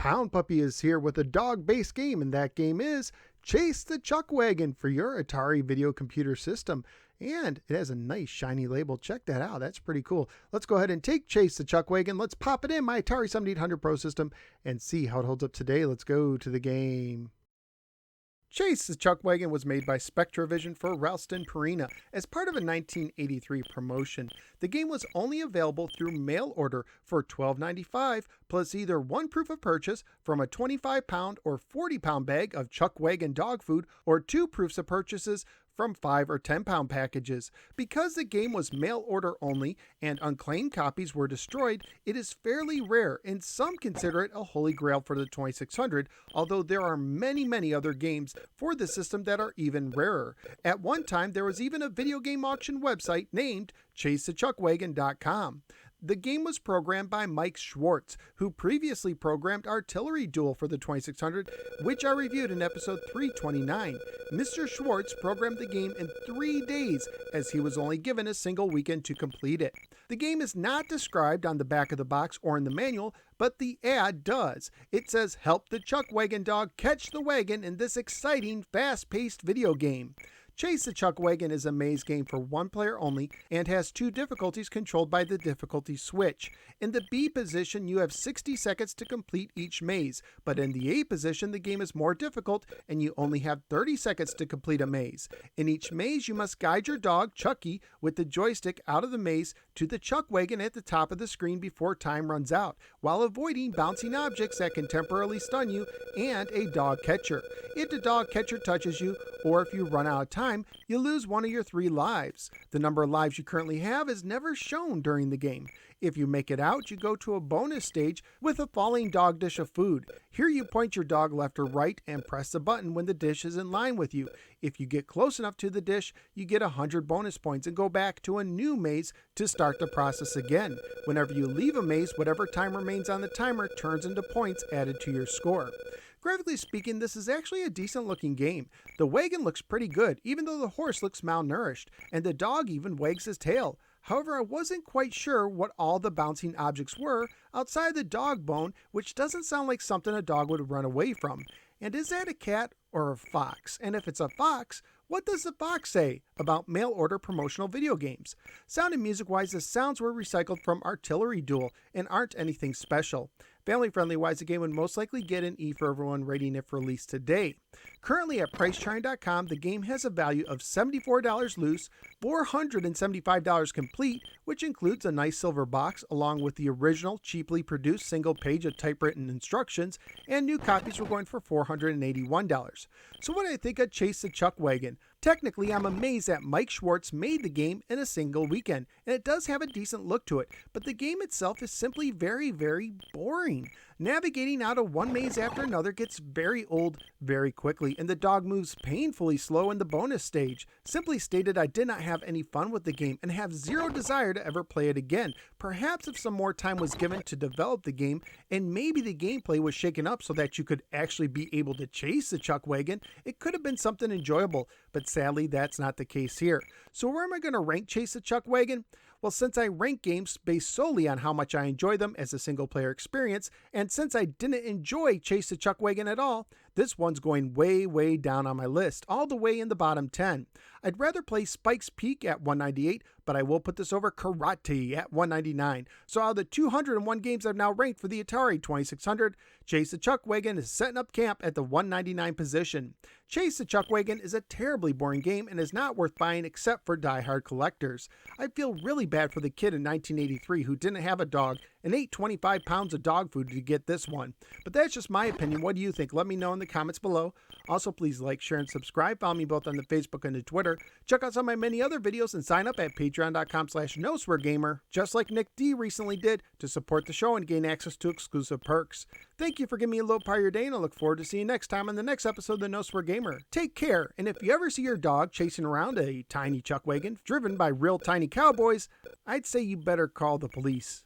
Pound Puppy is here with a dog-based game, and that game is Chase the Chuck Wagon for your Atari video computer system. And it has a nice shiny label. Check that out. That's pretty cool. Let's go ahead and take Chase the Chuck Wagon. Let's pop it in my Atari 7800 Pro system and see how it holds up today. Let's go to the game. Chase the Chuck Wagon was made by SpectraVision for Ralston Purina as part of a 1983 promotion. The game was only available through mail order for $12.95 plus either one proof of purchase from a 25-pound or 40-pound bag of Chuck Wagon dog food or two proofs of purchases from 5 or 10-pound packages. Because the game was mail order only and unclaimed copies were destroyed, it is fairly rare, and some consider it a holy grail for the 2600, although there are many other games for the system that are even rarer. At one time, there was even a video game auction website named ChaseTheChuckwagon.com. The game was programmed by Mike Schwartz, who previously programmed Artillery Duel for the 2600, which I reviewed in episode 329. Mr. Schwartz programmed the game in 3 days, as he was only given a single weekend to complete it. The game is not described on the back of the box or in the manual, but the ad does. It says, "Help the Chuck Wagon dog catch the wagon in this exciting, fast-paced video game." Chase the Chuck Wagon is a maze game for one player only and has two difficulties controlled by the difficulty switch. In the B position, you have 60 seconds to complete each maze, but in the A position, the game is more difficult and you only have 30 seconds to complete a maze. In each maze, you must guide your dog, Chucky, with the joystick out of the maze to the Chuck Wagon at the top of the screen before time runs out, while avoiding bouncing objects that can temporarily stun you and a dog catcher. If the dog catcher touches you, or if you run out of time, you lose one of your 3 lives. The number of lives you currently have is never shown during the game. If you make it out, you go to a bonus stage with a falling dog dish of food. Here you point your dog left or right and press the button when the dish is in line with you. If you get close enough to the dish, you get 100 bonus points and go back to a new maze to start the process again. Whenever you leave a maze, whatever time remains on the timer turns into points added to your score. Graphically speaking, this is actually a decent looking game. The wagon looks pretty good, even though the horse looks malnourished, and the dog even wags his tail. However, I wasn't quite sure what all the bouncing objects were outside the dog bone, which doesn't sound like something a dog would run away from. And is that a cat or a fox? And if it's a fox, what does the fox say about mail order promotional video games? Sound and music wise, the sounds were recycled from Artillery Duel and aren't anything special. Family friendly wise, the game would most likely get an E for everyone rating if released today. Currently at PriceCharting.com, the game has a value of $74 loose, $475 complete, which includes a nice silver box along with the original cheaply produced single page of typewritten instructions, and new copies were going for $481. So what do I think of Chase the Chuck Wagon? Technically, I'm amazed that Mike Schwartz made the game in a single weekend, and it does have a decent look to it, but the game itself is simply very boring. Navigating out of one maze after another gets very old very quickly, and the dog moves painfully slow in the bonus stage. Simply stated, I did not have any fun with the game and have zero desire to ever play it again. Perhaps if some more time was given to develop the game, and maybe the gameplay was shaken up so that you could actually be able to chase the Chuck Wagon, it could have been something enjoyable, but sadly that's not the case here. So where am I going to rank Chase the Chuck Wagon? Well, since I rank games based solely on how much I enjoy them as a single player experience, and since I didn't enjoy Chase the Chuck Wagon at all, this one's going way down on my list, all the way in the bottom 10. I'd rather play Spike's Peak at 198, but I will put this over Karate at 199. So out of the 201 games I've now ranked for the Atari 2600, Chase the Chuck Wagon is setting up camp at the 199 position. Chase the Chuck Wagon is a terribly boring game and is not worth buying except for die-hard collectors. I feel really bad for the kid in 1983 who didn't have a dog and ate 25 pounds of dog food to get this one. But that's just my opinion. What do you think? Let me know in the comments below. Also, please like, share, and subscribe. Follow me both on the Facebook and the Twitter. Check out some of my many other videos and sign up at patreon.com/NoSwearGamer, just like Nick D recently did, to support the show and gain access to exclusive perks. Thank you for giving me a little part of your day, and I look forward to seeing you next time on the next episode of the No Swear Gamer. Take care, and if you ever see your dog chasing around a tiny Chuck Wagon driven by real tiny cowboys, I'd say you better call the police.